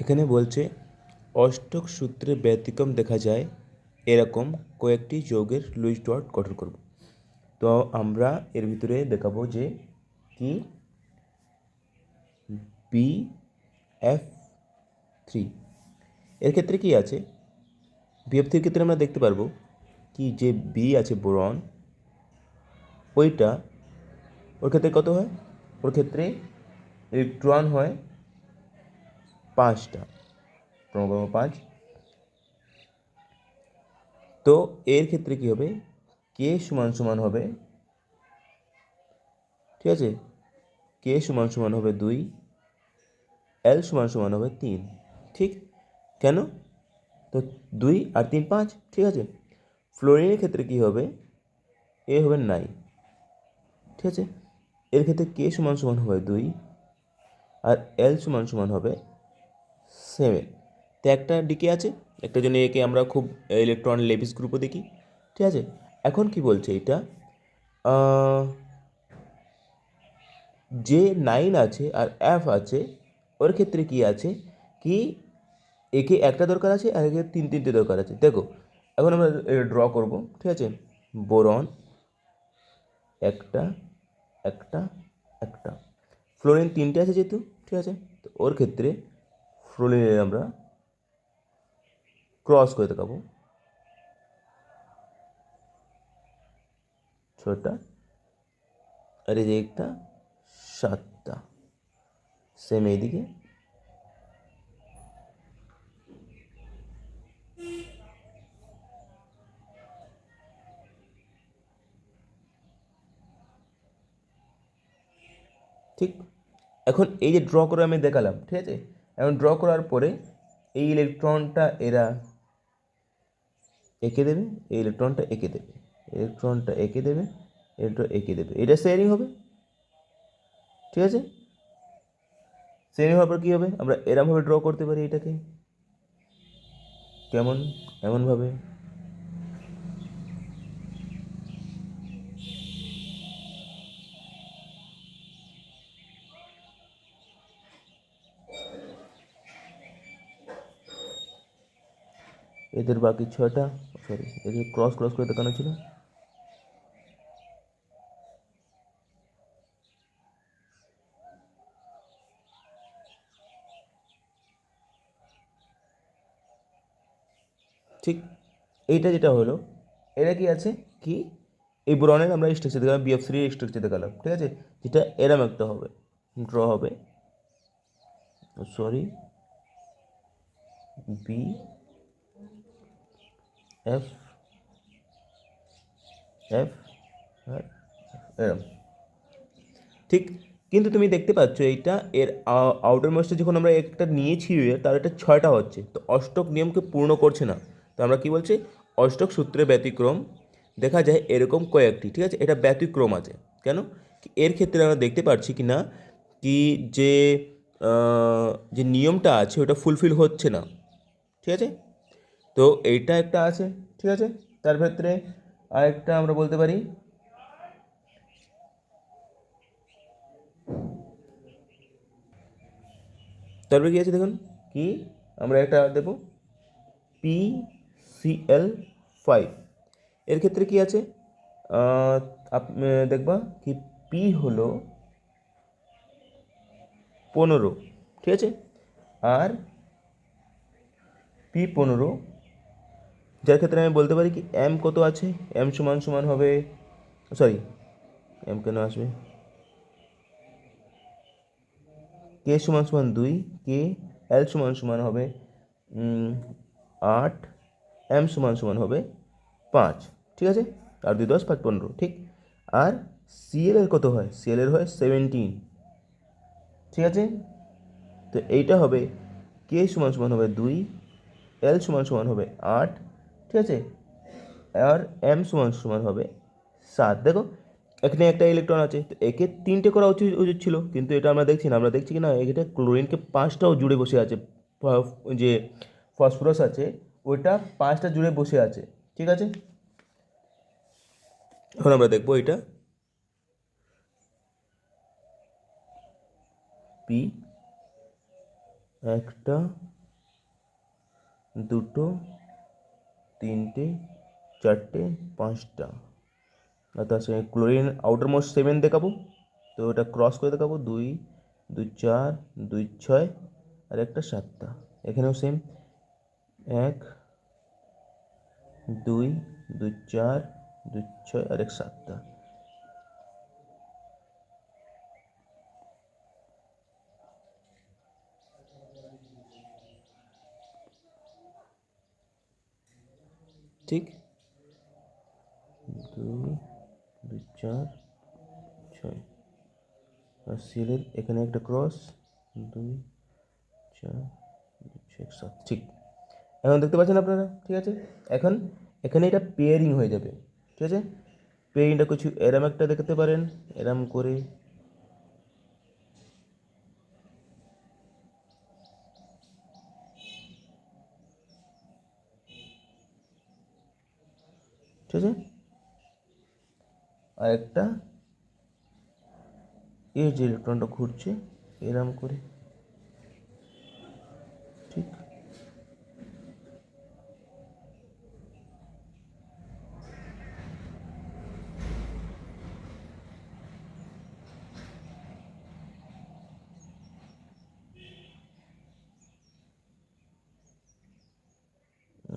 এখানে বলছে অষ্টক সূত্রে ব্যতিক্রম দেখা যায় এরকম কয়েকটি যৌগের লুইস ডট গঠন করব। তো আমরা এর ভিতরে দেখাবো যে কি BF3 এর ক্ষেত্রে কি আছে। BF3 এর ক্ষেত্রে আমরা দেখতে পারবো কি যে বি আছে বোরন, ওইটা ওর ক্ষেত্রে কত হয়, ওর ক্ষেত্রে ইলেকট্রন হয় 5টা, ক্রমক্রম 5। তো এর ক্ষেত্রে কি হবে, কে সমান সমান হবে, ঠিক আছে, কে সমান সমান হবে 2, এল সমান সমান হবে 3। ঠিক, কেন, তো 2 আর 3 5, ঠিক আছে। ফ্লোরিনের ক্ষেত্রে কি হবে, এ হবে 9, ঠিক আছে। এর ক্ষেত্রে কে সমান সমান হবে 2 আর এল সমান সমান হবে 7। তো একটা ডিকে আছে, একটা জন্য একে আমরা খুব ইলেকট্রন লেভিস গ্রুপও দেখি, ঠিক আছে। এখন কি বলছে এটা, যে 9 আছে আর এফ আছে, ওর ক্ষেত্রে কি আছে কি, একে একটা দরকার আছে আর একে 3 3টে দরকার আছে। দেখো এখন আমরা ড্র করব, ঠিক আছে। বোরন একটা, একটা, একটা, ফ্লোরিন 3টে আছে যেহেতু, ঠিক আছে। তো ওর ক্ষেত্রে ফ্লোরিনের আমরা ক্রস করে দেখাবো 6টা, আর এই যে একটা 7টা, সেম এইদিকে। ঠিক, এখন এই যে ড্র করে আমি দেখালাম, ঠিক আছে। এখন ড্র করার পরে এই ইলেকট্রনটা এরা এঁকে দেবে, এই ইলেকট্রনটা এঁকে দেবে, ইলেকট্রনটা এঁকে দেবে, ইলেকট্রন এঁকে দেবে, এটা শেয়ারিং হবে, ঠিক আছে। শেয়ারিং হওয়ার পর কী হবে, আমরা এরমভাবে ড্র করতে পারি এটাকে, কেমন, এমনভাবে। এদের বাকি 6টা, সরি এদের ক্রস ক্রস করে দেখানো ছিল। ঠিক, এইটা যেটা হলো, এটা কি আছে কি, এই বোরনের আমরা স্ট্রাকচার দেখালাম, BF3 স্ট্রাকচার দেখালাম, ঠিক আছে। যেটা এরম একটা হবে, ড্র হবে, সরি BF এফ আর এরম, ঠিক। কিন্তু তুমি দেখতে পাচ্ছ এইটা এর আউটার মোস্টে যখন আমরা একটা নিয়েছি তার এটা 6টা হচ্ছে, তো অষ্টক নিয়মকে পূর্ণ করছে না। তো আমরা কি বলছি, অষ্টক সূত্রে ব্যতিক্রম দেখা যায় এরকম কয়েকটি, ঠিক আছে। এটা ব্যতিক্রম আছে কেন, এর ক্ষেত্রে আমরা দেখতে পাচ্ছি কি না কি যে যে নিয়মটা আছে ওটা ফুলফিল হচ্ছে না, ঠিক আছে। তো এইটা একটা আছে, ঠিক আছে। তার ক্ষেত্রে আরেকটা আমরা বলতে পারি, তারপরে কি আছে দেখুন, কি আমরা একটা দেবো PCl5। এর ক্ষেত্রে কি আছে, দেখবা কি পি হলো 15, ঠিক আছে। আর P15, যার ক্ষেত্রে আমি বলতে পারি কি এম কত আছে, এম সমান সমান হবে, সরি এম কেন আসবে, কে সমান সমান 2, কে এল সমান সমান হবে 8, এম সমান সমান হবে 5, ঠিক আছে। আর 2 10 5 15, ঠিক। আর সিএল এর কত হয়, সিএল এর হয় 17, ঠিক আছে। তো এইটা হবে কে সমান সমান হবে 2, এল সমান সমান হবে 8, ঠিক আছে। আর এম সমান সমান হবে 7। দেখো এখানে একটা ইলেকট্রন আছে, তো একে 3টে করা উচিত উচিত ছিল, কিন্তু এটা আমরা দেখছি না। আমরা দেখছি কি না এটা ক্লোরিনকে 5টাও জুড়ে বসে আছে, যে ফসফরাস আছে ওইটা 5টা জুড়ে বসে আছে, ঠিক আছে। এখন আমরা দেখবো এটা পি একটা, দুটো, তিনটে, চারটে, পাঁচটা। আর তার সঙ্গে ক্লোরিন আউটার মোস্ট 7 দেখাবো, তো ওটা ক্রস করে দেখাবো, 2, 2, 4, 2, 6, আর একটা 7টা। এখানেও সেম, 1, 2, 2, 4, 2, 6, আর এক 7টা। ঠিক, 2, 2, 4, 6, আর সিলের এখানে একটা ক্রস, 2, 4, 2, 6, 7। ঠিক, এখন দেখতে পাচ্ছেন আপনারা? ঠিক আছে, এখন এখানে এটা পেয়ারিং হয়ে যাবে। ঠিক আছে, পেয়ারিংটা কিছু এরাম একটা দেখতে পারেন, এরাম করে। ঠিক আছে, আর একটা এই যে ইলেকট্রনটা ঘুরছে এরাম করে। ঠিক,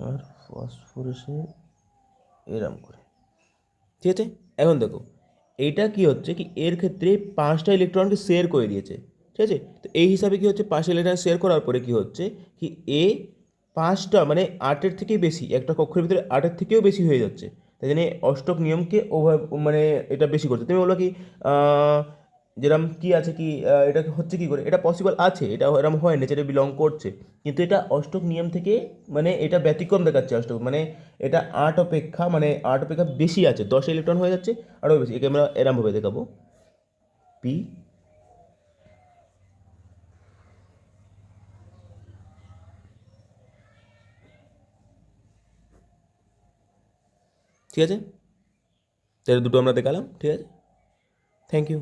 আর ফসফরাসে এরাম করে। ঠিক আছে, এখন দেখো এইটা কি হচ্ছে কি এর ক্ষেত্রে 5টা ইলেকট্রনকে শেয়ার করে দিয়েছে। ঠিক আছে, তো এই হিসাবে কি হচ্ছে 5টা ইলেকট্রন শেয়ার করার পরে কি হচ্ছে কি এ 5টা মানে 8-এর থেকেই বেশি, একটা কক্ষের ভিতরে 8-এর থেকেও বেশি হয়ে যাচ্ছে। তাই জন্য অষ্টক নিয়মকে ওভার মানে এটা বেশি করছে। তুমি বলো কি যেরকম কি আছে কি এটা হচ্ছে কি করে, এটা পসিবল আছে, এটা এরকম হয় নেচারে বিলং করছে, কিন্তু এটা অষ্টক নিয়ম থেকে মানে এটা ব্যতিক্রম দেখাচ্ছে। অষ্টক মানে এটা 8 অপেক্ষা বেশি আছে, 10 ইলেকট্রন হয়ে যাচ্ছে আরও বেশি। একে আমরা এরমভাবে দেখাবো, পি। ঠিক আছে, তাহলে দুটো আমরা দেখালাম। ঠিক আছে, থ্যাংক ইউ।